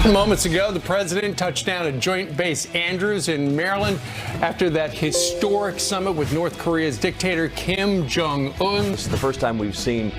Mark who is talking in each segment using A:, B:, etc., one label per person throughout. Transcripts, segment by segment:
A: Moments ago, the president touched down at Joint Base Andrews in Maryland after that historic summit with North Korea's dictator Kim Jong-un.
B: This is the first time we've seen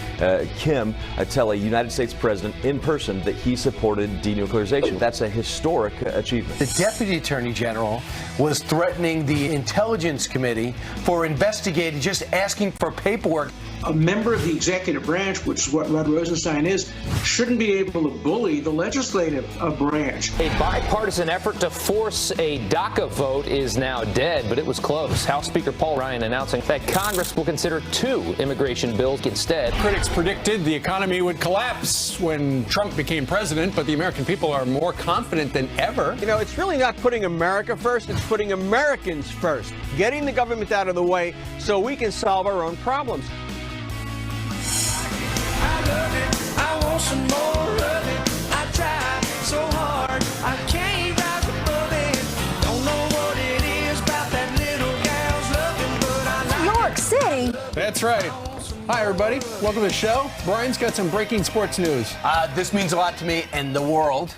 B: Kim tell a United States president in person that he supported denuclearization. That's a historic achievement.
C: The Deputy Attorney General was threatening the Intelligence Committee for investigating, just asking for paperwork.
D: A member of the executive branch, which is what Rod Rosenstein is, shouldn't be able to bully the legislative branch.
E: A bipartisan effort to force a DACA vote is now dead, but it was close. House Speaker Paul Ryan announcing that Congress will consider 2 immigration bills instead.
A: Critics predicted the economy would collapse when Trump became president, but the American people are more confident than ever.
F: You know, it's really not putting America first, it's putting Americans first. Getting the government out of the way so we can solve our own problems.
G: I love it. I want some more of it. I try so hard. I can't rise above it. Don't know what it is about that little gal's loving, but I like
H: New York City.
A: That's right. Hi, everybody. Welcome to the show. Brian's got some breaking sports news.
C: This means a lot to me and the world.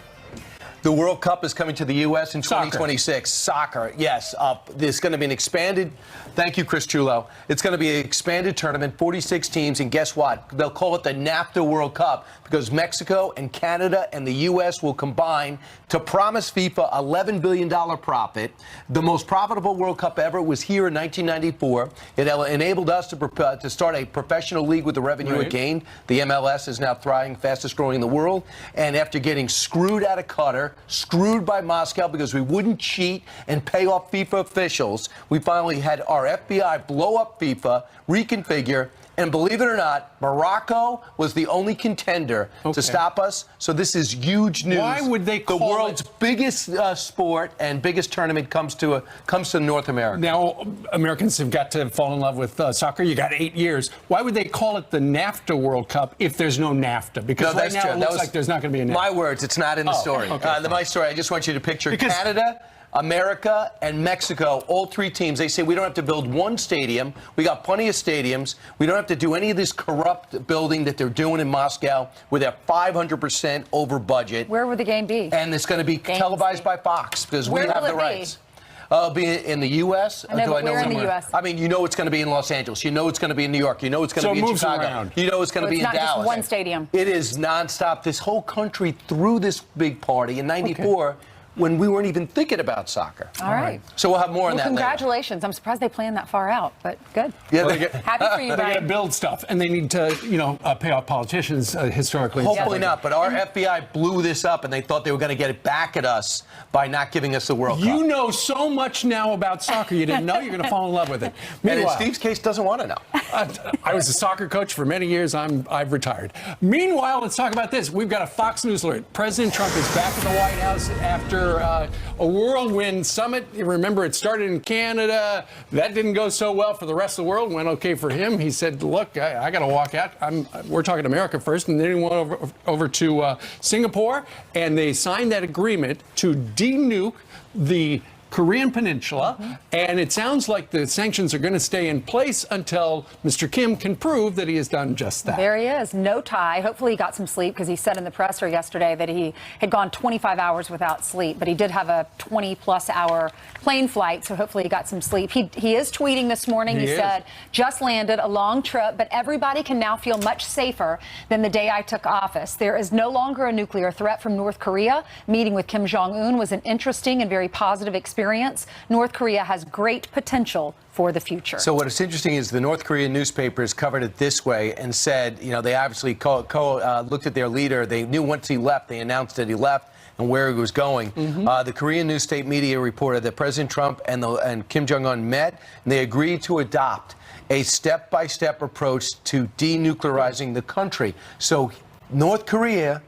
C: The World Cup is coming to the U.S. in 2026. Soccer, yes. There's going to be an expanded, thank you, Chris Chulo. It's going to be an expanded tournament, 46 teams, and guess what? They'll call it the NAFTA World Cup because Mexico and Canada and the U.S. will combine to promise FIFA $11 billion profit. The most profitable World Cup ever was here in 1994. It enabled us to start a professional league with the revenue it gained. The MLS is now thriving, fastest growing in the world. And after getting screwed out of Qatar, screwed by Moscow because we wouldn't cheat and pay off FIFA officials, we finally had our FBI blow up FIFA, reconfigure, and believe it or not, Morocco was the only contender to stop us. So this is huge news.
A: Why would they call
C: the world's biggest sport and biggest tournament comes to North America?
A: Now, Americans have got to fall in love with soccer. You got 8 years. Why would they call it the NAFTA World Cup if there's no NAFTA? Because right now it looks like there's not going to be a NAFTA.
C: My words, it's not in the story. My story, I just want you to picture Canada, America, and Mexico, all 3 teams. They say we don't have to build one stadium. We got plenty of stadiums. We don't have to do any of this corrupt building that they're doing in Moscow with a 500% over budget.
H: Where would the game be?
C: And it's going to be televised by Fox because we have the rights. It'll be in the U.S.
H: I know, where in the U.S.?
C: I mean, you know it's going to be in Los Angeles. You know it's going to be in New York. You know it's going to be in Chicago.
A: Around.
C: You know it's going to be in Dallas.
H: It's not just one stadium.
C: It is nonstop. This whole country threw this big party in '94. When we weren't even thinking about soccer.
H: All right.
C: So we'll have more on that
H: congratulations.
C: later.
H: I'm surprised they planned that far out, but good.
C: Yeah,
H: happy for you, Brian.
A: They got to build stuff, and they need to, pay off politicians historically.
C: Hopefully not, but our FBI blew this up, and they thought they were going to get it back at us by not giving us the World Cup.
A: You know so much now about soccer. You didn't know. You're going to fall in love with it.
C: And in Steve's case, doesn't want to know.
A: I was a soccer coach for many years. I've retired. Meanwhile, let's talk about this. We've got a Fox News alert. President Trump is back at the White House after a whirlwind summit. You remember, it started in Canada. That didn't go so well for the rest of the world. Went okay for him. He said, look, I got to walk out. We're talking America first. And then he went over to Singapore, and they signed that agreement to denuke the Korean Peninsula, and it sounds like the sanctions are going to stay in place until Mr. Kim can prove that he has done just that.
H: There he is, no tie. Hopefully he got some sleep, because he said in the presser yesterday that he had gone 25 hours without sleep, but he did have a 20-plus hour plane flight, so hopefully he got some sleep. He is tweeting this morning. He said, just landed, a long trip, but everybody can now feel much safer than the day I took office. There is no longer a nuclear threat from North Korea. Meeting with Kim Jong-un was an interesting and very positive experience. North Korea has great potential for the future.
C: So what's interesting is the North Korean newspapers covered it this way and said, they obviously looked at their leader. They knew once he left, they announced that he left and where he was going. The Korean news state media reported that President Trump and Kim Jong-un met, and they agreed to adopt a step-by-step approach to denuclearizing the country. So North Korea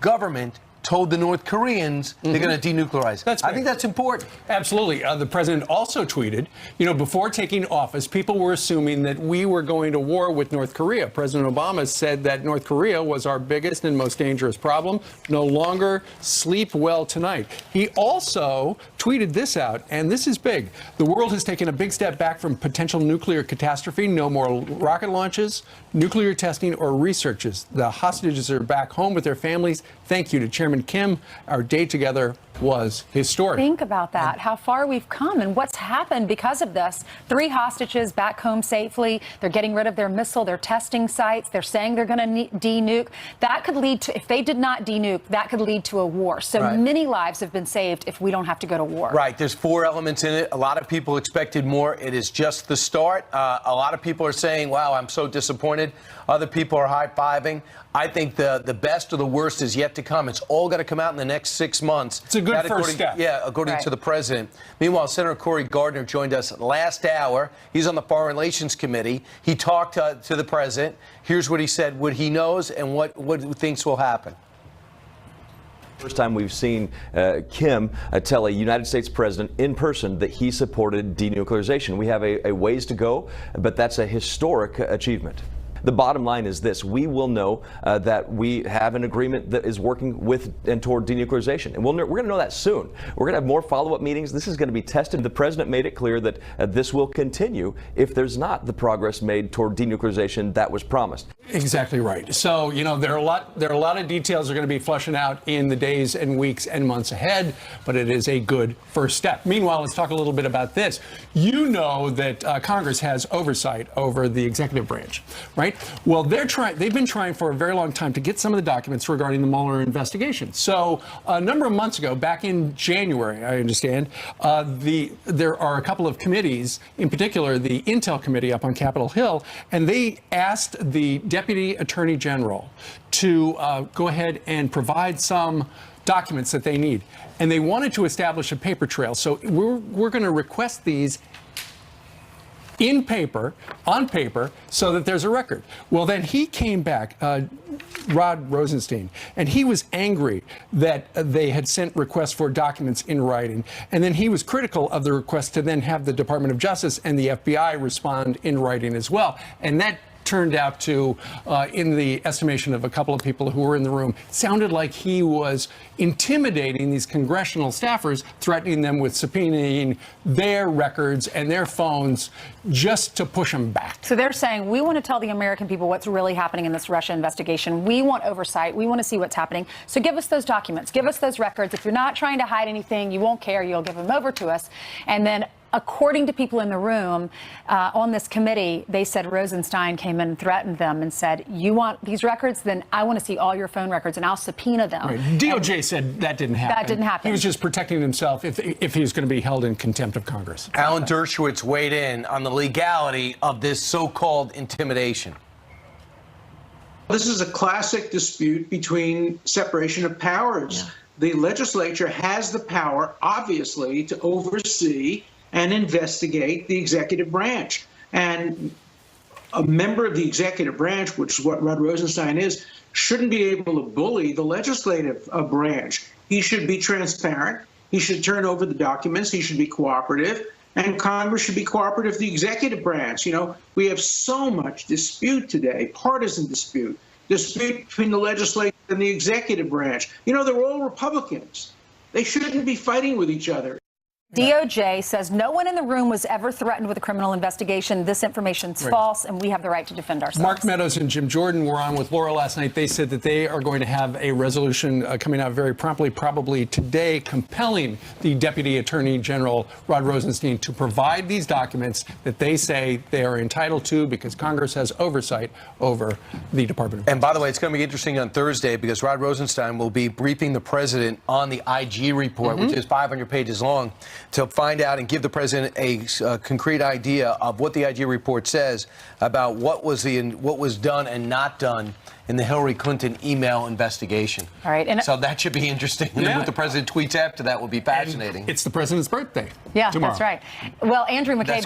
C: government told the North Koreans they're going to denuclearize. I think that's important.
A: Absolutely. The president also tweeted, before taking office, people were assuming that we were going to war with North Korea. President Obama said that North Korea was our biggest and most dangerous problem. No longer sleep well tonight. He also tweeted this out, and this is big. The world has taken a big step back from potential nuclear catastrophe. No more rocket launches, nuclear testing, or researches. The hostages are back home with their families. Thank you to Chairman Chairman Kim, our day together was historic.
H: Think about that, how far we've come and what's happened because of this. 3 hostages back home safely. They're getting rid of their missile, their testing sites. They're saying they're going to de-nuke. That could lead to, if they did not de-nuke, that could lead to a war. So many lives have been saved if we don't have to go to war.
C: Right. There's 4 elements in it. A lot of people expected more. It is just the start. A lot of people are saying, wow, I'm so disappointed. Other people are high-fiving. I think the best or the worst is yet to come. It's all going to come out in the next 6 months.
A: It's a good first step.
C: Yeah, according to the president. Meanwhile, Senator Cory Gardner joined us last hour. He's on the Foreign Relations Committee. He talked to the president. Here's what he said, what he knows and what he thinks will happen.
B: First time we've seen Kim tell a United States president in person that he supported denuclearization. We have a ways to go, but that's a historic achievement. The bottom line is this: we will know that we have an agreement that is working with and toward denuclearization. And we're going to know that soon. We're going to have more follow-up meetings. This is going to be tested. The president made it clear that this will continue if there's not the progress made toward denuclearization that was promised.
A: Exactly right. So, you know, there are a lot of details that are going to be fleshing out in the days and weeks and months ahead, but it is a good first step. Meanwhile, let's talk a little bit about this. You know that Congress has oversight over the executive branch, right? Well, they've been trying for a very long time to get some of the documents regarding the Mueller investigation. So a number of months ago, back in January, I understand, there are a couple of committees, in particular the Intel Committee up on Capitol Hill, and they asked the Deputy Attorney General to go ahead and provide some documents that they need. And they wanted to establish a paper trail. So we're going to request these on paper, so that there's a record. Well, then he came back, Rod Rosenstein, and he was angry that they had sent requests for documents in writing. And then he was critical of the request to then have the Department of Justice and the FBI respond in writing as well. And that turned out to, in the estimation of a couple of people who were in the room, sounded like he was intimidating these congressional staffers, threatening them with subpoenaing their records and their phones just to push them back.
H: So they're saying, we want to tell the American people what's really happening in this Russia investigation. We want oversight. We want to see what's happening. So give us those documents. Give us those records. If you're not trying to hide anything, you won't care. You'll give them over to us. And then, according to people in the room on this committee, they said Rosenstein came in and threatened them and said, you want these records? Then I want to see all your phone records and I'll subpoena them.
A: Right. DOJ said that didn't happen.
H: That didn't happen.
A: He was just protecting himself if he was going to be held in contempt of Congress.
C: Alan Dershowitz weighed in on the legality of this so-called intimidation.
D: This is a classic dispute between separation of powers. The legislature has the power, obviously, to oversee and investigate the executive branch. And a member of the executive branch, which is what Rod Rosenstein is, shouldn't be able to bully the legislative branch. He should be transparent. He should turn over the documents. He should be cooperative. And Congress should be cooperative with the executive branch. You know, we have so much dispute today, partisan dispute between the legislature and the executive branch. You know, they're all Republicans. They shouldn't be fighting with each other.
H: DOJ says no one in the room was ever threatened with a criminal investigation. This information's false, and we have the right to defend ourselves.
A: Mark Meadows and Jim Jordan were on with Laura last night. They said that they are going to have a resolution coming out very promptly, probably today, compelling the Deputy Attorney General, Rod Rosenstein, to provide these documents that they say they are entitled to because Congress has oversight over the Department of Justice.
C: And by the way, it's going to be interesting on Thursday because Rod Rosenstein will be briefing the president on the IG report, which is 500 pages long, to find out and give the president a concrete idea of what the IG report says about what was done and not done in the Hillary Clinton email investigation.
H: All right. And
C: so that should be interesting. And then what the president tweets after that will be fascinating.
A: And it's the president's birthday.
H: Yeah,
A: tomorrow.
H: That's right. Well, Andrew McCabe,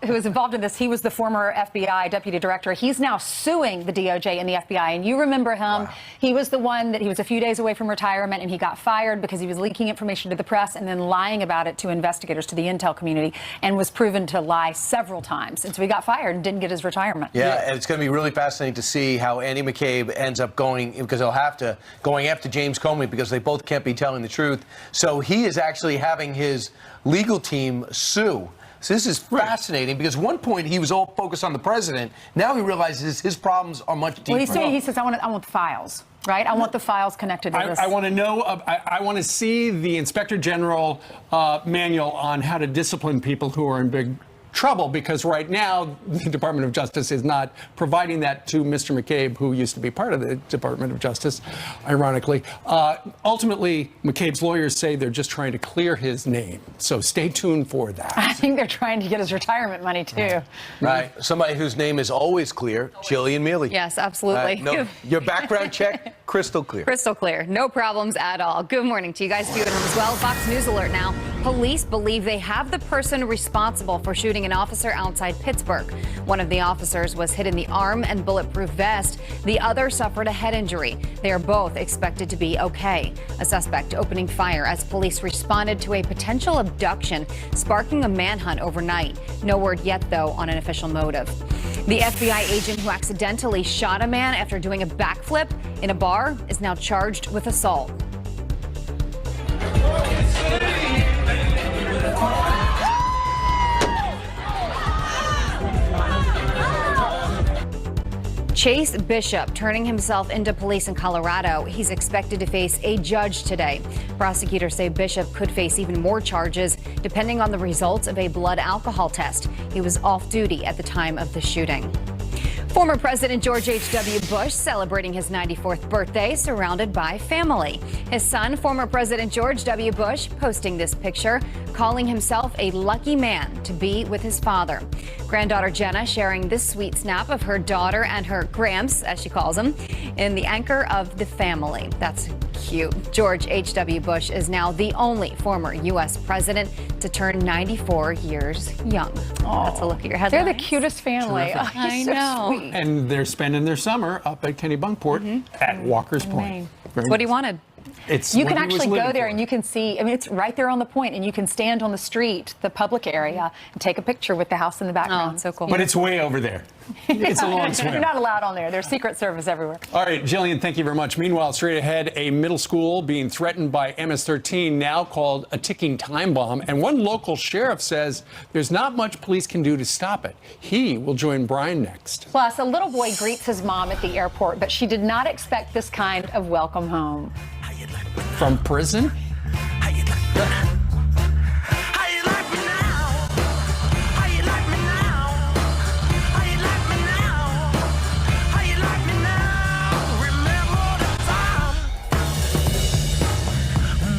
H: who was involved in this, he was the former FBI deputy director. He's now suing the DOJ and the FBI. And you remember him. Wow. He was the one that he was a few days away from retirement, and he got fired because he was leaking information to the press and then lying about it to investigators, to the intel community, and was proven to lie several times. And so he got fired and didn't get his retirement.
C: Yeah, and it's going to be really fascinating to see how Andy McCabe ends up going, because he'll have to, going after James Comey because they both can't be telling the truth. So he is actually having his legal team sue. So this is fascinating because at one point he was all focused on the president. Now he realizes his problems are much deeper.
H: Well, he says, I want the files. right? I want the files connected to this.
A: I want to know, I want to see the Inspector General manual on how to discipline people who are in big trouble, because right now the Department of Justice is not providing that to Mr. McCabe, who used to be part of the Department of Justice, ironically. Ultimately, McCabe's lawyers say they're just trying to clear his name. So stay tuned for that.
H: I think they're trying to get his retirement money, too.
C: Right. Somebody whose name is always clear, Jillian Mealy.
I: Yes, absolutely.
C: No, your background check, crystal clear.
I: Crystal clear. No problems at all. Good morning to you guys. Do it as well. Fox News alert now. Police believe they have the person responsible for shooting an officer outside Pittsburgh. One of the officers was hit in the arm and bulletproof vest. The other suffered a head injury. They are both expected to be okay. A suspect opening fire as police responded to a potential abduction, sparking a manhunt overnight. No word yet, though, on an official motive. The FBI agent who accidentally shot a man after doing a backflip in a bar is now charged with assault. Chase Bishop turning himself into police in Colorado. He's expected to face a judge today. Prosecutors say Bishop could face even more charges depending on the results of a blood alcohol test. He was off duty at the time of the shooting. Former President George H.W. Bush celebrating his 94th birthday surrounded by family. His son, former President George W. Bush, posting this picture, calling himself a lucky man to be with his father. Granddaughter Jenna sharing this sweet snap of her daughter and her Gramps, as she calls him, in the anchor of the family. That's cute. George H.W. Bush is now the only former U.S. president to turn 94 years young. That's a look at your headlines.
H: They're the cutest family. Oh,
I: I
H: he's so
I: know.
H: sweet.
A: And they're spending their summer up at Kennebunkport at Walker's Point.
H: Maine.
A: Very
I: What he
A: nice.
I: wanted.
A: It's
H: You
A: what
H: can
A: he was
H: actually go
A: living
H: there
A: for.
H: and you can see, I mean, it's right there on the point, and you can stand on the street, the public area, and take a picture with the house in the background.
I: Oh, so cool.
A: But it's way over there. It's a long swim.
H: You're not allowed on there. There's Secret Service everywhere.
A: All right, Jillian, thank you very much. Meanwhile, straight ahead, a middle school being threatened by MS-13, now called a ticking time bomb. And one local sheriff says there's not much police can do to stop it. He will join Brian next.
H: Plus, a little boy greets his mom at the airport, but she did not expect this kind of welcome home.
A: From prison?
G: How you like me now? How you like me now? How you like me now? How you like me now? Remember the time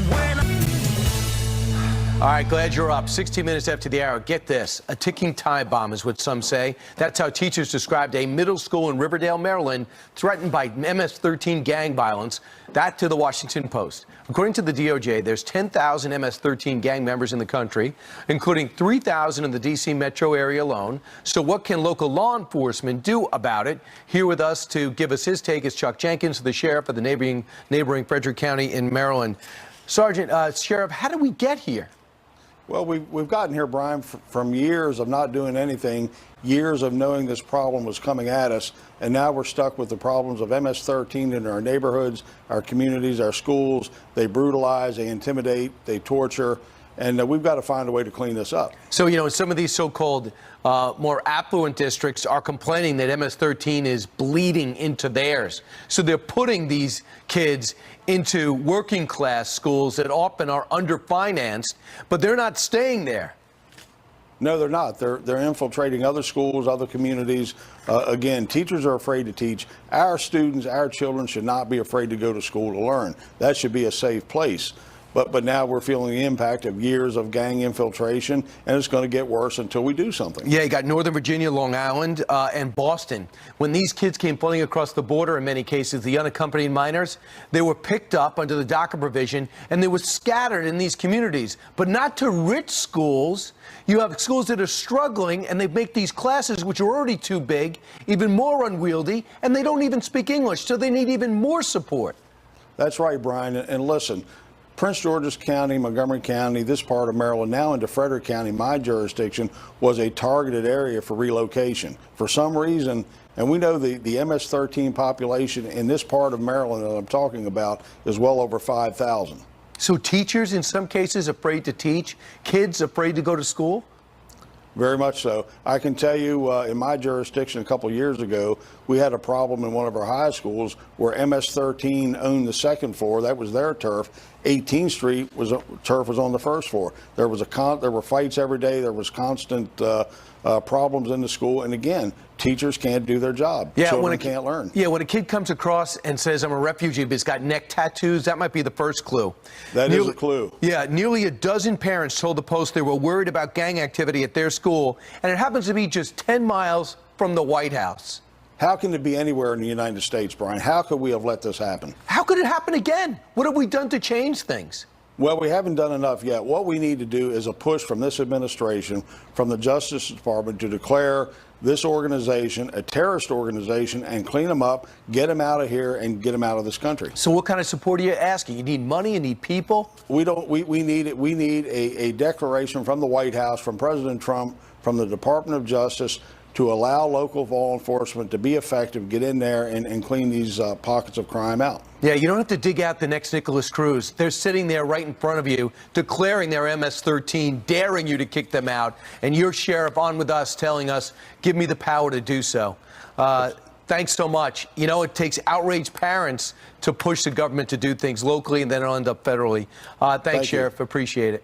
G: when
C: All right, glad you're up. 16 minutes after the hour. Get this. A ticking time bomb is what some say. That's how teachers described a middle school in Riverdale, Maryland, threatened by MS-13 gang violence. That to the Washington Post. According to the DOJ, there's 10,000 MS-13 gang members in the country, including 3,000 in the D.C. metro area alone. So what can local law enforcement do about it? Here with us to give us his take is Chuck Jenkins, the sheriff of the neighboring Frederick County in Maryland. Sergeant, Sheriff, how did we get here?
J: Well, we've gotten here, Brian, from years of not doing anything, years of knowing this problem was coming at us, and now we're stuck with the problems of MS-13 in our neighborhoods, our communities, our schools. They brutalize, they intimidate, they torture, and we've got to find a way to clean this up.
C: So, you know, some of these so-called more affluent districts are complaining that MS-13 is bleeding into theirs. So they're putting these kids into working class schools that often are underfinanced, but they're not staying there.
J: No, they're not. They're infiltrating other schools, other communities. Again, teachers are afraid to teach. Our students, our children should not be afraid to go to school to learn. That should be a safe place. But now we're feeling the impact of years of gang infiltration, and it's going to get worse until we do something.
C: Yeah, you got Northern Virginia, Long Island, and Boston. When these kids came flooding across the border, in many cases, the unaccompanied minors, they were picked up under the DACA provision, and they were scattered in these communities, but not to rich schools. You have schools that are struggling, and they make these classes, which are already too big, even more unwieldy, and they don't even speak English, so they need even more support.
J: That's right, Brian. And listen, Prince George's County, Montgomery County, this part of Maryland, now into Frederick County, my jurisdiction, was a targeted area for relocation. For some reason, and we know the MS-13 population in this part of Maryland that I'm talking about is well over 5,000.
C: So teachers, in some cases, afraid to teach, kids afraid to go to school?
J: Very much so. I can tell you in my jurisdiction a couple years ago, we had a problem in one of our high schools where MS-13 owned the second floor. That was their turf. 18th Street turf was on the first floor. There were fights every day. There was constant problems in the school. And again, teachers can't do their job.
C: Yeah,
J: Children can't learn.
C: Yeah, when a kid comes across and says, I'm a refugee, but he's got neck tattoos, that might be the first clue.
J: That is a clue.
C: Yeah, nearly a dozen parents told the Post they were worried about gang activity at their school, and it happens to be just 10 miles from the White House.
J: How can it be anywhere in the United States, Brian? How could we have let this happen?
C: How could it happen again? What have we done to change things?
J: Well, we haven't done enough yet. What we need to do is a push from this administration, from the Justice Department, to declare this organization a terrorist organization and clean them up, get them out of here, and get them out of this country.
C: So what kind of support are you asking? You need money? You need people?
J: We need a declaration from the White House, from President Trump, from the Department of Justice, to allow local law enforcement to be effective, get in there and clean these pockets of crime out.
C: Yeah, you don't have to dig out the next Nicholas Cruz. They're sitting there right in front of you, declaring their MS-13, daring you to kick them out, and your sheriff on with us telling us, give me the power to do so. Thanks so much. You know, it takes outraged parents to push the government to do things locally, and then it'll end up federally. Thanks, Sheriff. Appreciate it.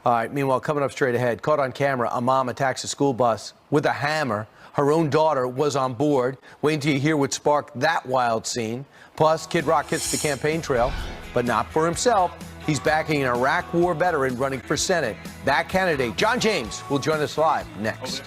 C: All right, meanwhile, coming up straight ahead, caught on camera, a mom attacks a school bus with a hammer. Her own daughter was on board. Wait until you hear what sparked that wild scene. Plus, Kid Rock hits the campaign trail, but not for himself. He's backing an Iraq War veteran running for Senate. That candidate, John James, will join us live next.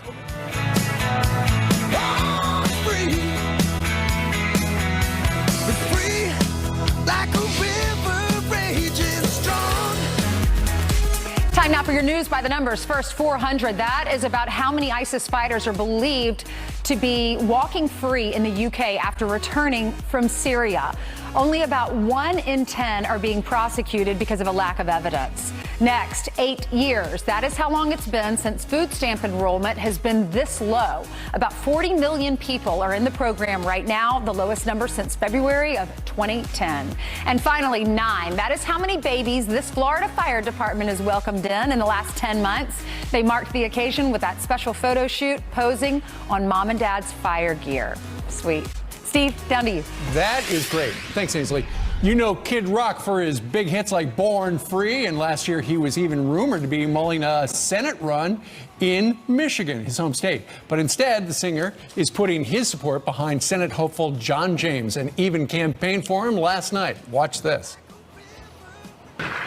H: Time now for your news by the numbers. First, 400. That is about how many ISIS fighters are believed to be walking free in the UK after returning from Syria. Only about 1 in 10 are being prosecuted because of a lack of evidence. Next, 8 years. That is how long it's been since food stamp enrollment has been this low. About 40 million people are in the program right now, the lowest number since February of 2010. And finally, 9. That is how many babies this Florida Fire Department has welcomed in the last 10 months. They marked the occasion with that special photo shoot posing on Mom and Dad's fire gear. Sweet. Steve, down to you.
A: That is great. Thanks, Ainsley. You know Kid Rock for his big hits like Born Free, and last year he was even rumored to be mulling a Senate run in Michigan, his home state. But instead, the singer is putting his support behind Senate hopeful John James and even campaigned for him last night. Watch this.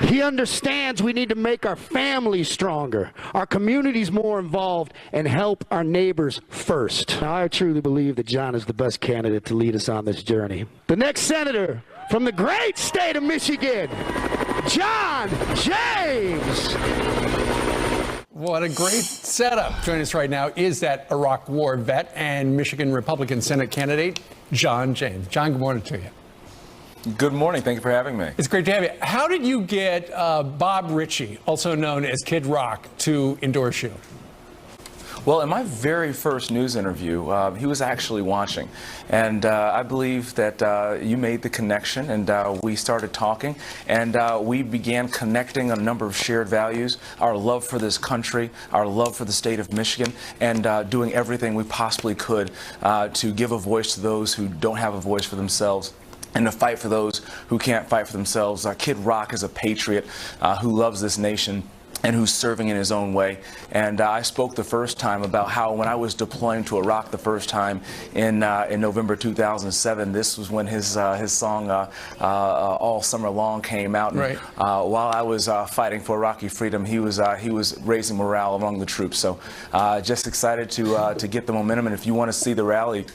K: He understands we need to make our families stronger, our communities more involved, and help our neighbors first. Now, I truly believe that John is the best candidate to lead us on this journey. The next senator from the great state of Michigan, John James.
A: What a great setup. Joining us right now is that Iraq War vet and Michigan Republican Senate candidate, John James. John, good morning to you.
L: Good morning. Thank you for having me.
A: It's great to have you. How did you get Bob Ritchie, also known as Kid Rock, to endorse you?
L: Well, in my very first news interview, he was actually watching. And I believe that you made the connection, and we started talking. And we began connecting on a number of shared values, our love for this country, our love for the state of Michigan, and doing everything we possibly could to give a voice to those who don't have a voice for themselves, and to fight for those who can't fight for themselves. Kid Rock is a patriot who loves this nation and who's serving in his own way. And I spoke the first time about how when I was deploying to Iraq the first time in November 2007, this was when his song All Summer Long came out. And, while I was fighting for Iraqi freedom, he was raising morale among the troops. So just excited to get the momentum. And if you want to see the rally,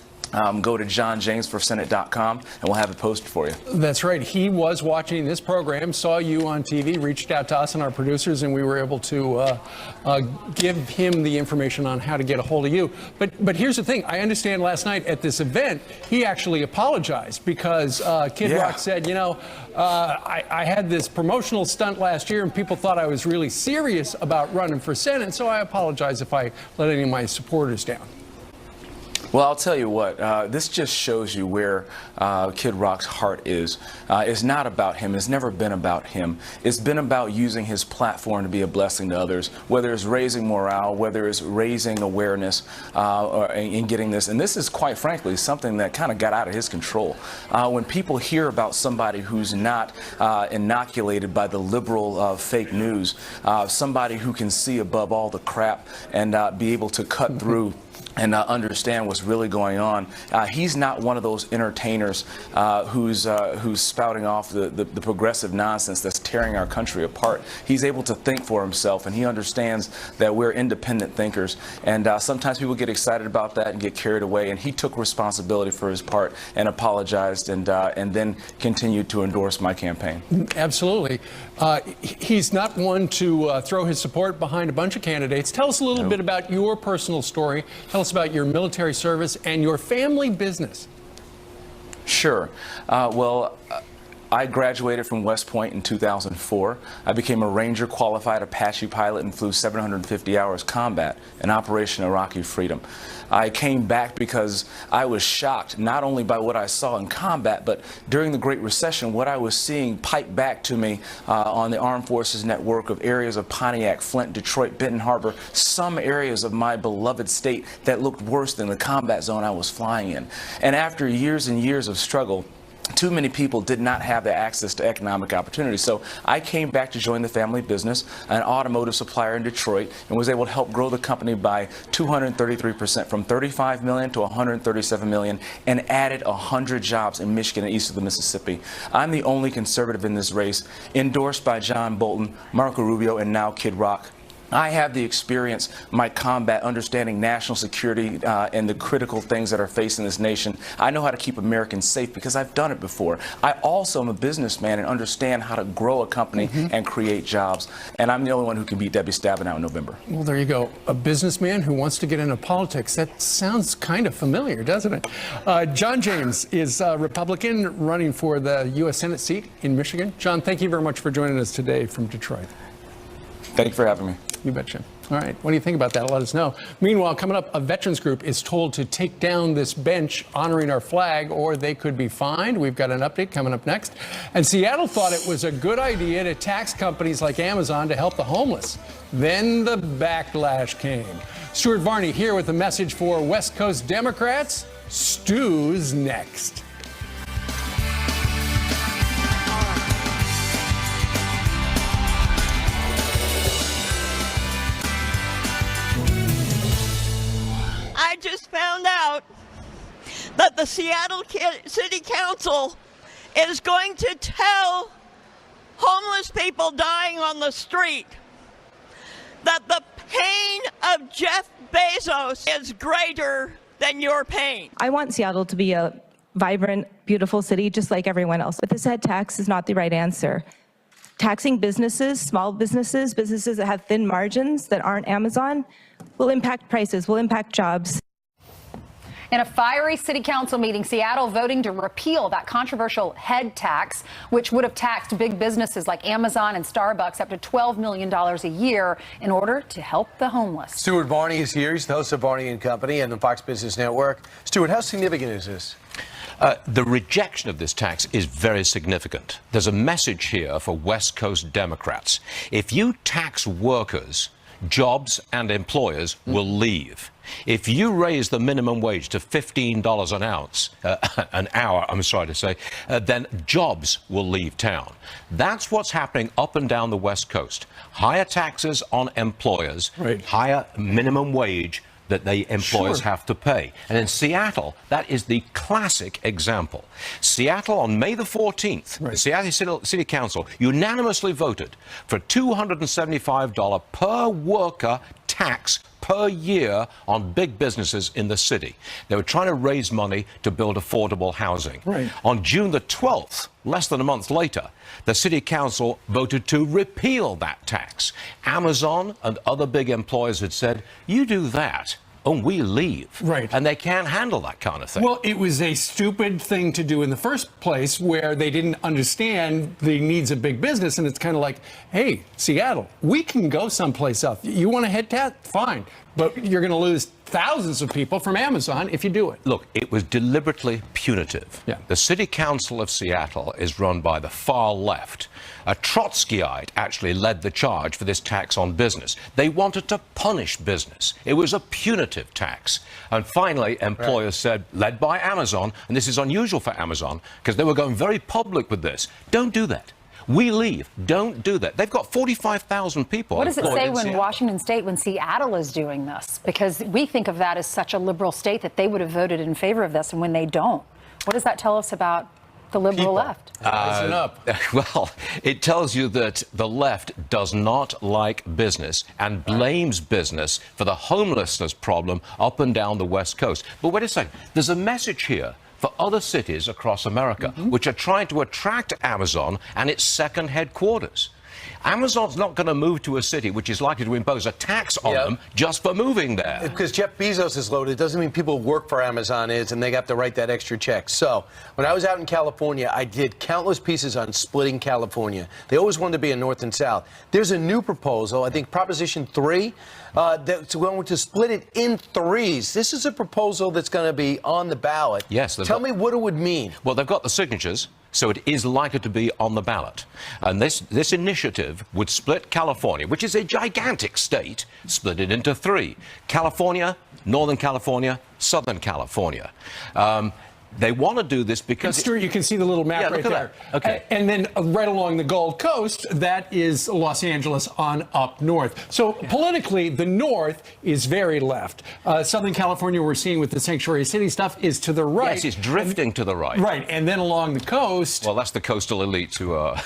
L: go to johnjamesforsenate.com and we'll have it posted for you.
A: That's right. He was watching this program, saw you on TV, reached out to us and our producers, and we were able to give him the information on how to get a hold of you. But here's the thing. I understand last night at this event, he actually apologized because Kid Rock said, you know, I had this promotional stunt last year and people thought I was really serious about running for Senate, so I apologize if I let any of my supporters down.
L: Well, I'll tell you what, this just shows you where Kid Rock's heart is. It's not about him. It's never been about him. It's been about using his platform to be a blessing to others, whether it's raising morale, whether it's raising awareness in getting this. And this is, quite frankly, something that kind of got out of his control. When people hear about somebody who's not inoculated by the liberal fake news, somebody who can see above all the crap and be able to cut through and understand what's really going on. He's not one of those entertainers who's spouting off the progressive nonsense that's tearing our country apart. He's able to think for himself, and he understands that we're independent thinkers. And sometimes people get excited about that and get carried away. And he took responsibility for his part and apologized, and then continued to endorse my campaign.
A: Absolutely. He's not one to throw his support behind a bunch of candidates. Tell us a little bit about your personal story. Tell us about your military service and your family business.
L: Sure. Well, I graduated from West Point in 2004. I became a Ranger qualified Apache pilot and flew 750 hours combat in Operation Iraqi Freedom. I came back because I was shocked not only by what I saw in combat, but during the Great Recession, what I was seeing piped back to me on the Armed Forces network of areas of Pontiac, Flint, Detroit, Benton Harbor, some areas of my beloved state that looked worse than the combat zone I was flying in. And after years and years of struggle, too many people did not have the access to economic opportunity. So I came back to join the family business, an automotive supplier in Detroit, and was able to help grow the company by 233%, from 35 million to 137 million, and added 100 jobs in Michigan and east of the Mississippi. I'm the only conservative in this race, endorsed by John Bolton, Marco Rubio, and now Kid Rock. I have the experience, my combat, understanding national security and the critical things that are facing this nation. I know how to keep Americans safe because I've done it before. I also am a businessman and understand how to grow a company and create jobs. And I'm the only one who can beat Debbie Stabenow in November.
A: Well, there you go. A businessman who wants to get into politics. That sounds kind of familiar, doesn't it? John James is a Republican running for the U.S. Senate seat in Michigan. John, thank you very much for joining us today from Detroit.
L: Thank you for having me.
A: You betcha. All right. What do you think about that? Let us know. Meanwhile, coming up, a veterans group is told to take down this bench honoring our flag, or they could be fined. We've got an update coming up next. And Seattle thought it was a good idea to tax companies like Amazon to help the homeless. Then the backlash came. Stuart Varney here with a message for West Coast Democrats. Stu's next.
M: I just found out that the Seattle City Council is going to tell homeless people dying on the street that the pain of Jeff Bezos is greater than your pain.
N: I want Seattle to be a vibrant, beautiful city just like everyone else. But this head tax is not the right answer. Taxing businesses, small businesses, businesses that have thin margins that aren't Amazon, will impact prices, will impact jobs.
H: In a fiery city council meeting, Seattle voting to repeal that controversial head tax, which would have taxed big businesses like Amazon and Starbucks up to $12 million a year in order to help the homeless.
C: Stuart Varney is here. He's the host of Varney and Company and the Fox Business Network. Stuart, how significant is this?
O: The rejection of this tax is very significant. There's a message here for West Coast Democrats. If you tax workers, jobs and employers will leave. If you raise the minimum wage to $15 an hour, I'm sorry to say, then jobs will leave town. That's what's happening up and down the West Coast. Higher taxes on employers, higher minimum wage that the employers have to pay. And in Seattle, that is the classic example. Seattle, on May the 14th, the Seattle City Council unanimously voted for $275 per worker tax per year on big businesses in the city. They were trying to raise money to build affordable housing. On June the 12th, less than a month later, the City Council voted to repeal that tax. Amazon and other big employers had said, you do that, and we leave. And they can't handle that kind of thing.
A: Well, it was a stupid thing to do in the first place, where they didn't understand the needs of big business. And it's kind of like, hey, Seattle, we can go someplace else. You want a head tax? Fine. But you're going to lose thousands of people from Amazon if you do it.
O: Look, it was deliberately punitive.
A: Yeah.
O: The City Council of Seattle is run by the far left. A Trotskyite actually led the charge for this tax on business. They wanted to punish business. It was a punitive tax. And finally, employers said, led by Amazon, and this is unusual for Amazon, because they were going very public with this, don't do that. We leave. Don't do that. They've got 45,000 people.
H: What does it
O: employed
H: say
O: in
H: when
O: Seattle.
H: Washington State, when Seattle is doing this? Because we think of that as such a liberal state that they would have voted in favor of this, and when they don't, what does that tell us about the liberal left?
A: Listen up.
O: Well, it tells you that the left does not like business and blames business for the homelessness problem up and down the West Coast. But wait a second. There's a message here for other cities across America which are trying to attract Amazon and its second headquarters. Amazon's not going to move to a city which is likely to impose a tax on them just for moving there.
C: Because Jeff Bezos is loaded, it doesn't mean people who work for Amazon is, and they have to write that extra check. So when I was out in California, I did countless pieces on splitting California. They always wanted to be a north and south. There's a new proposal, I think Proposition 3, that's going to split it in threes. This is a proposal that's going to be on the ballot.
O: Yes.
C: Tell me what it would mean.
O: Well, they've got the signatures, so it is likely to be on the ballot. And this initiative would split California, which is a gigantic state, split it into three. California, Northern California, Southern California. They want to do this because...
A: Stuart, you can see the little map right there.
O: Okay.
A: And then right along the Gold Coast, that is Los Angeles on up north. So politically, the north is very left. Southern California, we're seeing with the sanctuary city stuff, is to the right.
O: Yes, it's drifting to the right.
A: Right, and then along the coast...
O: Well, that's the coastal elites who are...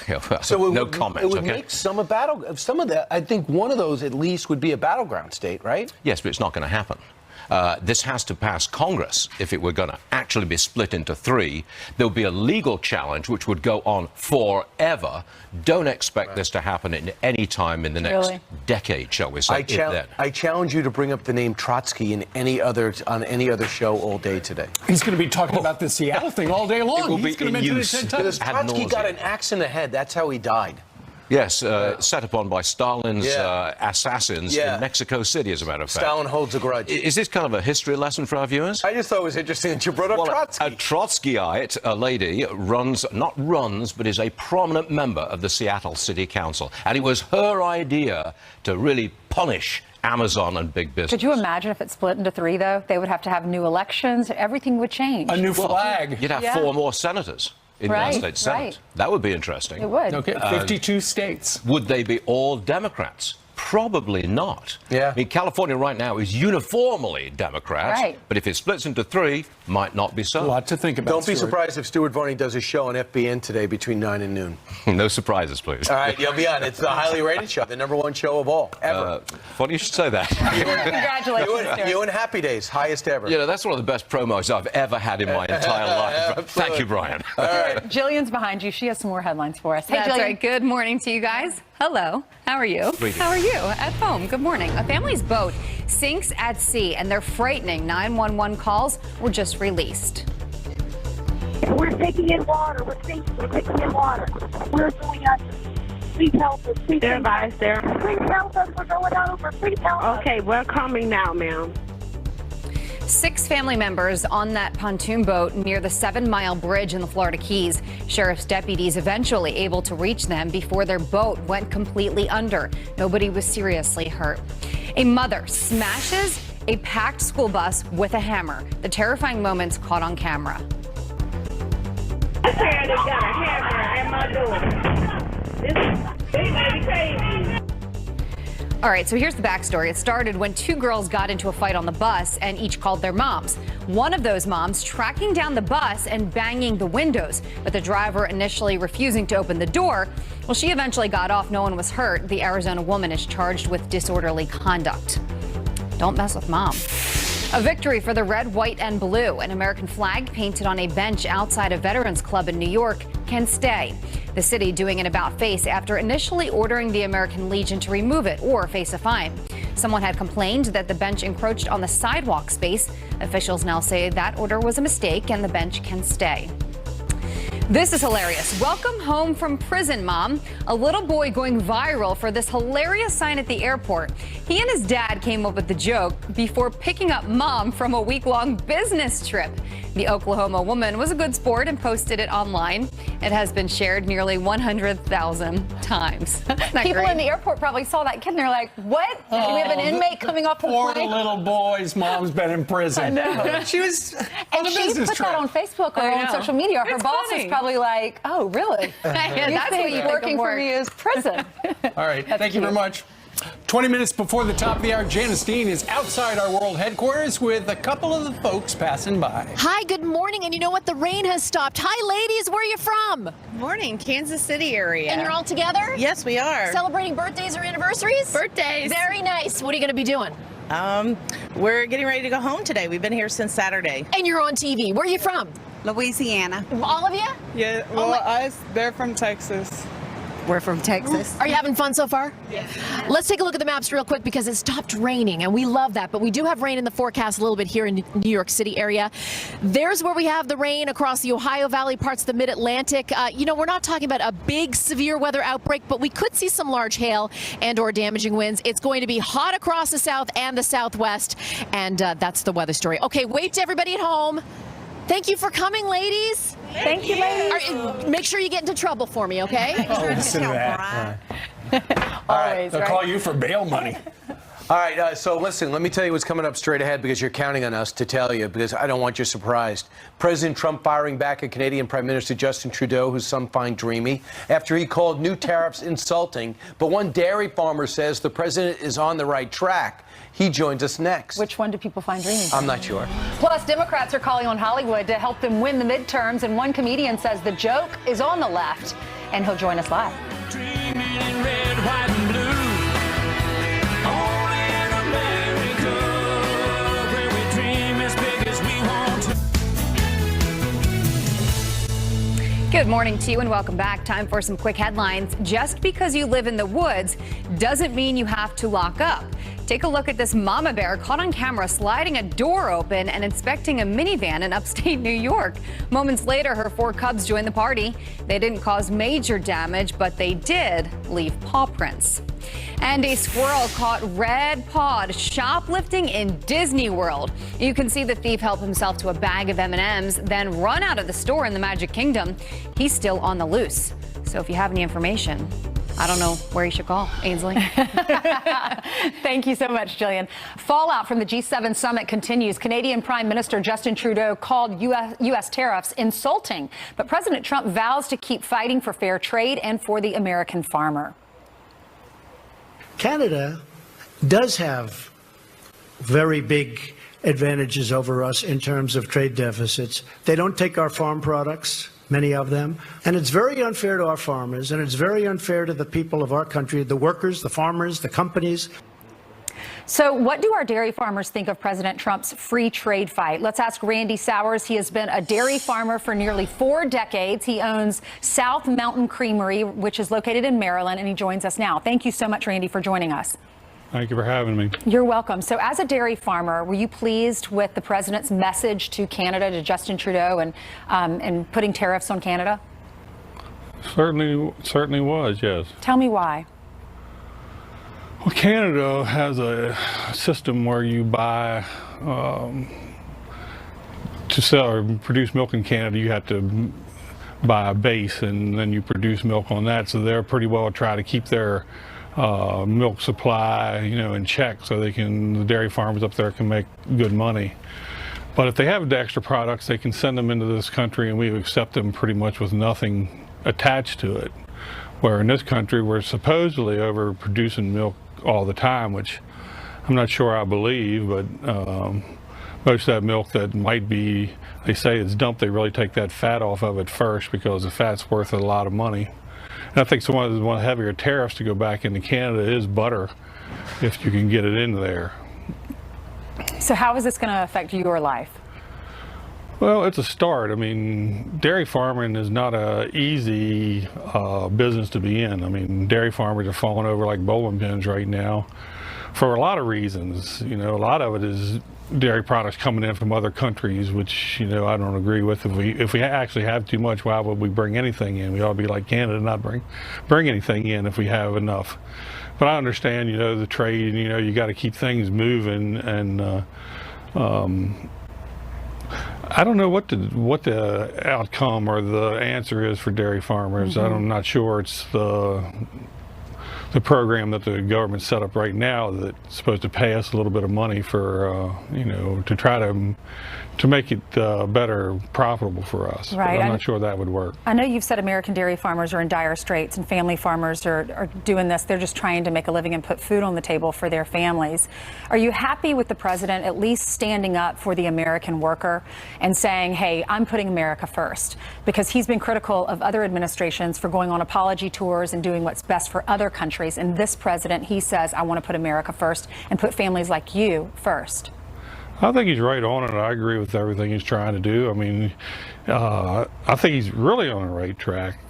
C: So
O: no comment,
C: it would
O: okay?
C: make some of that. I think one of those at least would be a battleground state, right?
O: Yes, but it's not going to happen. This has to pass Congress if it were going to actually be split into three. There would be a legal challenge which would go on forever. Don't expect this to happen in any time in the next decade, shall we say,
C: I challenge you to bring up the name Trotsky on any other show all day today.
A: He's going to be talking about the Seattle thing all day long.
O: It will
A: He's
O: be
A: going to
O: in
A: mention it
O: use
A: 10 times.
C: Because Trotsky got an axe in the head. That's how he died.
O: Yes, set upon by Stalin's assassins in Mexico City, as a matter of fact.
C: Stalin holds a grudge.
O: Is this kind of a history lesson for our viewers?
C: I just thought it was interesting that you brought up Trotsky.
O: A Trotskyite, a lady, but is a prominent member of the Seattle City Council. And it was her idea to really punish Amazon and big business.
H: Could you imagine if it split into three, though? They would have to have new elections. Everything would change.
A: A new flag.
O: You'd have 4 more senators in the United States Senate. That would be interesting.
H: It would.
A: Okay, 52 states.
O: Would they be all Democrats? Probably not.
C: Yeah.
O: I mean, California right now is uniformly Democrat.
H: Right.
O: But if it splits into three, might not be so.
A: A lot to think about.
C: Don't be surprised if Stuart Varney does a show on FBN today between 9 and noon.
O: No surprises, please.
C: All right, you'll be on. It's the highly rated show, the #1 show of all, ever.
O: Funny you should say that.
H: Congratulations,
C: You and Happy Days, highest ever.
O: You know, that's one of the best promos I've ever had in my entire life. Thank you, Brian.
C: All right.
H: Jillian's behind you. She has some more headlines for us. Hey,
I: That's
H: Jillian.
I: right. Good morning to you guys. Hello. How are you?
O: Greetings.
I: How are you? At home. Good morning. A family's boat sinks at sea, and their frightening 911 calls were just released.
P: We're taking in water. We're sinking. We're taking in water. We're going under. Please help us. Please help us. Please help us. We're going over. Please help us. Okay, we're coming now, ma'am.
I: 6 family members on that pontoon boat near the 7 Mile Bridge in the Florida Keys. Sheriff's deputies eventually able to reach them before their boat went completely under. Nobody was seriously hurt. A mother smashes a packed school bus with a hammer. The terrifying moments caught on camera.
P: This parent has got a hammer at my door. This may be crazy.
I: All right, so here's the backstory. It started when 2 girls got into a fight on the bus and each called their moms. One of those moms tracking down the bus and banging the windows, but the driver initially refusing to open the door. Well, she eventually got off. No one was hurt. The Arizona woman is charged with disorderly conduct. Don't mess with mom. A victory for the red, white, and blue. An American flag painted on a bench outside a Veterans Club in New York can stay. The city doing an about-face after initially ordering the American Legion to remove it or face a fine. Someone had complained that the bench encroached on the sidewalk space. Officials now say that order was a mistake and the bench can stay. This is hilarious. Welcome home from prison, Mom. A little boy going viral for this hilarious sign at the airport. He and his dad came up with the joke before picking up Mom from a week-long business trip. The Oklahoma woman was a good sport and posted it online. It has been shared nearly 100,000 times.
H: People in the airport probably saw that kid and they're like, what? We have an inmate coming off the
A: Poor
H: plane.
A: little boy's mom's been in prison.
H: I know.
A: She was on
H: And
A: a
H: she
A: business
H: put
A: trip.
H: that on Facebook or
I: I
H: on
I: know.
H: social media. Her
I: It's
H: boss
I: funny.
H: is probably like, oh, really?
I: Yeah,
H: you
I: that's
H: think
I: what you
H: working
I: think of
H: for me is prison.
A: All right, thank you very much. 20 minutes before the top of the hour, Janice Dean is outside our world headquarters with a couple of the folks passing by.
Q: Hi, good morning. And you know what? The rain has stopped. Hi, ladies. Where are you from?
R: Morning, Kansas City area.
Q: And you're all together?
R: Yes, we are.
Q: Celebrating birthdays or anniversaries?
R: Birthdays.
Q: Very nice. What are you going to be doing?
R: We're getting ready to go home today. We've been here since Saturday.
Q: And you're on TV. Where are you from?
R: Louisiana.
Q: All of you?
R: Yeah,
Q: well,
R: us, they're from Texas.
Q: We're from Texas. Are you having fun so far? Yes. Let's take a look at the maps real quick because it stopped raining, and we love that. But we do have rain in the forecast a little bit here in New York City area. There's where we have the rain across the Ohio Valley, parts of the Mid-Atlantic. We're not talking about a big severe weather outbreak, but we could see some large hail and or damaging winds. It's going to be hot across the south and the southwest, and that's the weather story. Okay, wave to everybody at home. Thank you for coming, ladies.
H: Thank you, ladies.
Q: Make sure you get into trouble for me, okay?
A: Oh, listen to that.
C: All right.
A: They'll call you for bail money.
C: All right, so listen, let me tell you what's coming up straight ahead because you're counting on us to tell you because I don't want you surprised. President Trump firing back at Canadian Prime Minister Justin Trudeau, who some find dreamy, after he called new tariffs insulting. But one dairy farmer says the president is on the right track. He joins us next.
H: Which one do people find dreamy?
C: I'm not sure.
H: Plus, Democrats are calling on Hollywood to help them win the midterms, and one comedian says the joke is on the left, and he'll join us live.
I: Good morning to you and welcome back. Time for some quick headlines. Just because you live in the woods doesn't mean you have to lock up. Take a look at this mama bear caught on camera sliding a door open and inspecting a minivan in upstate New York. Moments later, her 4 cubs joined the party. They didn't cause major damage, but they did leave paw prints. And a squirrel caught red-pawed shoplifting in Disney World. You can see the thief help himself to a bag of M&Ms, then run out of the store in the Magic Kingdom. He's still on the loose. So if you have any information, I don't know where you should call. Ainsley.
H: Thank you so much, Jillian. Fallout from the G7 summit continues. Canadian Prime Minister Justin Trudeau called U.S. tariffs insulting, but President Trump vows to keep fighting for fair trade and for the American farmer.
S: Canada does have very big advantages over us in terms of trade deficits. They don't take our farm products, many of them, and it's very unfair to our farmers, and it's very unfair to the people of our country, the workers, the farmers, the companies.
H: So what do our dairy farmers think of President Trump's free trade fight? Let's ask Randy Sowers. He has been a dairy farmer for nearly 4 decades. He owns South Mountain Creamery, which is located in Maryland, and he joins us now. Thank you so much, Randy, for joining us.
T: Thank you for having me.
H: You're welcome. So as a dairy farmer, were you pleased with the president's message to Canada, to Justin Trudeau, and putting tariffs on Canada?
T: Certainly was, yes.
H: Tell me why.
T: Well, Canada has a system where you buy, to sell or produce milk in Canada, you have to buy a base and then you produce milk on that. So they're pretty well try to keep their milk supply, in check so the dairy farmers up there can make good money. But if they have the extra products, they can send them into this country and we accept them pretty much with nothing attached to it. Where in this country, we're supposedly overproducing milk all the time, which I'm not sure I believe, but most of that milk that might be, they say it's dumped, they really take that fat off of it first because the fat's worth a lot of money. And I think one of the heavier tariffs to go back into Canada is butter, if you can get it in there.
H: So how is this going to affect your life?
T: Well, it's a start. I mean, dairy farming is not an easy business to be in. I mean, dairy farmers are falling over like bowling pins right now for a lot of reasons. A lot of it is dairy products coming in from other countries, which, you know, I don't agree with. If we actually have too much, why would we bring anything in? We ought to be like Canada, not bring anything in if we have enough. But I understand, you know, the trade, and, you know, you got to keep things moving, and I don't know what the outcome or the answer is for dairy farmers. I'm not sure it's the program that the government set up right now that's supposed to pay us a little bit of money for, you know, to try to make it better profitable for us.
H: Right.
T: But I'm not sure that would work.
H: I know you've said American dairy farmers are in dire straits, and family farmers are doing this. They're just trying to make a living and put food on the table for their families. Are you happy with the president at least standing up for the American worker and saying, hey, I'm putting America first? Because he's been critical of other administrations for going on apology tours and doing what's best for other countries. And this president, he says, I want to put America first and put families like you first.
T: I think he's right on it. I agree with everything he's trying to do. I mean, I think he's really on the right track.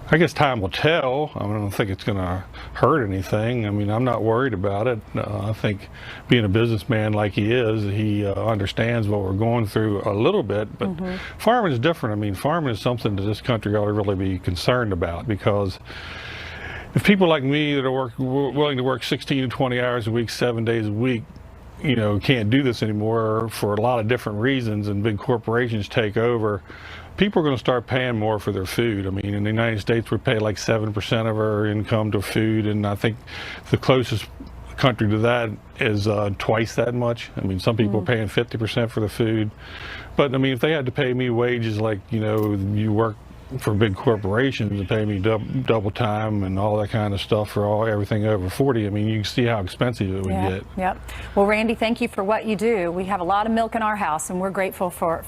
T: I guess time will tell. I don't think it's going to hurt anything. I mean, I'm not worried about it. I think being a businessman like he is, he understands what we're going through a little bit. But farming is different. I mean, farming is something that this country ought to really be concerned about, because if people like me that are willing to work 16 to 20 hours a week, 7 days a week, you know, can't do this anymore for a lot of different reasons, and big corporations take over, people are going to start paying more for their food. I mean, in the United States, we pay like 7% of our income to food, and I think the closest country to that is twice that much. I mean, some people are paying 50% for the food. But I mean, if they had to pay me wages like, you know, you work for big corporations to pay me double time and all that kind of stuff for everything over 40, I mean, you can see how expensive it would get.
H: Yep. Well, Randy, thank you for what you do. We have a lot of milk in our house, and we're grateful for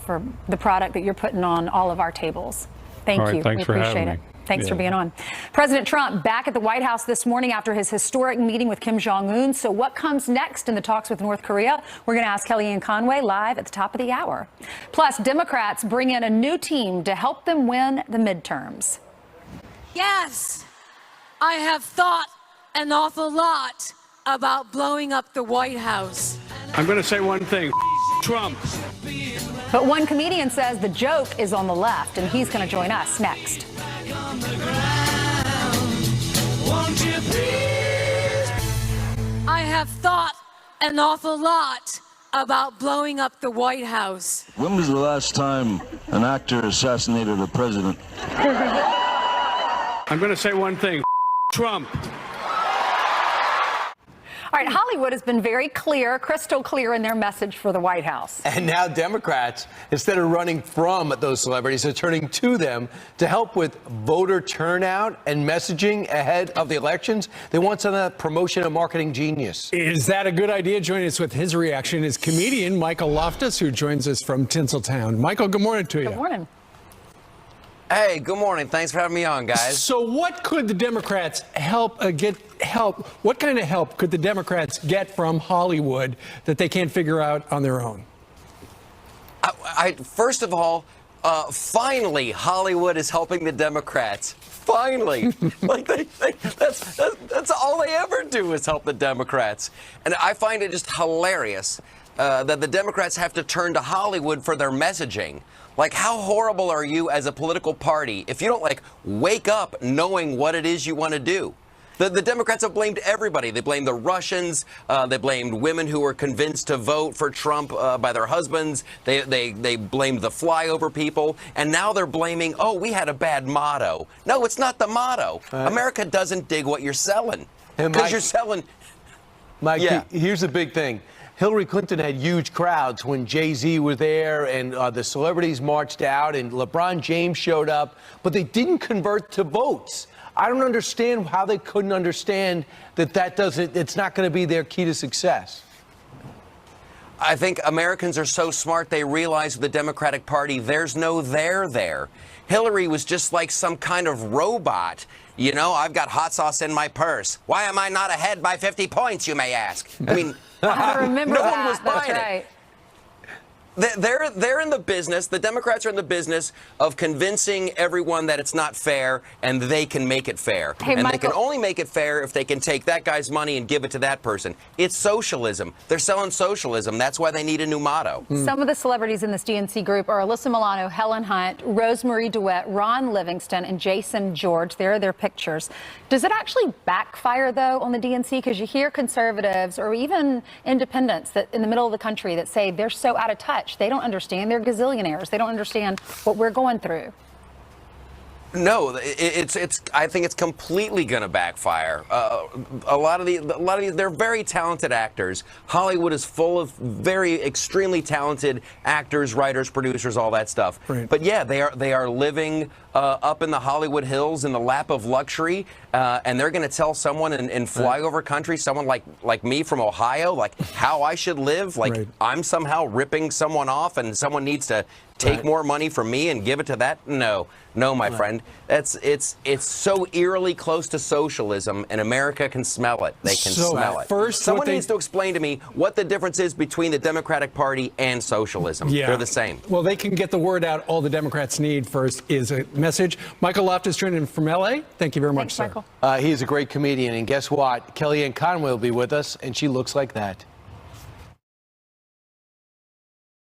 H: the product that you're putting on all of our tables. Thank you.
T: Thanks
H: we
T: for
H: appreciate
T: having
H: it.
T: me.
H: Thanks for being on. President Trump back at the White House this morning after his historic meeting with Kim Jong-un. So what comes next in the talks with North Korea? We're going to ask Kellyanne Conway live at the top of the hour. Plus, Democrats bring in a new team to help them win the midterms.
U: Yes, I have thought an awful lot about blowing up the White House.
F: I'm going to say one thing. Trump.
H: But one comedian says the joke is on the left, and he's going to join us next.
U: I have thought an awful lot about blowing up the White House.
V: When was the last time an actor assassinated a president?
F: I'm going to say one thing. Trump.
H: All right, Hollywood has been very clear, crystal clear in their message for the White House.
C: And now Democrats, instead of running from those celebrities, are turning to them to help with voter turnout and messaging ahead of the elections. They want some of that promotion and marketing genius.
A: Is that a good idea? Joining us with his reaction is comedian Michael Loftus, who joins us from Tinseltown. Michael, good morning to you.
H: Good morning.
W: Hey, good morning. Thanks for having me on, guys.
A: So what could the Democrats what kind of help could the Democrats get from Hollywood that they can't figure out on their own?
W: First of all, finally, Hollywood is helping the Democrats. Finally. Like that's all they ever do is help the Democrats. And I find it just hilarious that the Democrats have to turn to Hollywood for their messaging. Like, how horrible are you as a political party if you don't, like, wake up knowing what it is you want to do? The Democrats have blamed everybody. They blamed the Russians. They blamed women who were convinced to vote for Trump by their husbands. They blamed the flyover people. And now they're blaming, oh, we had a bad motto. No, it's not the motto. America doesn't dig what you're selling. Because you're selling.
C: Mike, here's the big thing. Hillary Clinton had huge crowds when Jay-Z was there and the celebrities marched out and LeBron James showed up, but they didn't convert to votes. I don't understand how they couldn't understand that it's not going to be their key to success.
W: I think Americans are so smart they realize with the Democratic Party there's no there there. Hillary was just like some kind of robot. You know, I've got hot sauce in my purse. Why am I not ahead by 50 points, you may ask? I mean,
H: I remember
W: no
H: that.
W: one was
H: That's
W: buying
H: right.
W: it. They're in the business. The Democrats are in the business of convincing everyone that it's not fair, and they can make it fair.
H: Hey,
W: and
H: Michael.
W: they can only make it fair if they can take that guy's money and give it to that person. It's socialism. They're selling socialism. That's why they need a new motto.
H: Some of the celebrities in this DNC group are Alyssa Milano, Helen Hunt, Rosemary DeWitt, Ron Livingston, and Jason George. There are their pictures. Does it actually backfire, though, on the DNC? Because you hear conservatives or even independents that in the middle of the country that say they're so out of touch. They don't understand. They're gazillionaires. They don't understand what we're going through.
W: No, I think it's completely going to backfire. A lot of these, they're very talented actors. Hollywood is full of very extremely talented actors, writers, producers, all that stuff.
A: Right.
W: But yeah, they are living up in the Hollywood Hills in the lap of luxury, and they're going to tell someone in flyover country, someone like me from Ohio, like how I should live. Like I'm somehow ripping someone off, and someone needs to take more money from me and give it to that? No, my friend. It's so eerily close to socialism, and America can smell it. They can smell it.
A: First,
W: someone needs to explain to me what the difference is between the Democratic Party and socialism.
A: Yeah.
W: They're the same.
A: Well, they can get the word out. All the Democrats need first is a message. Michael Loftus tuned in from L.A. Thank you very much, sir.
C: He's a great comedian, and guess what? Kellyanne Conway will be with us, and she looks like that.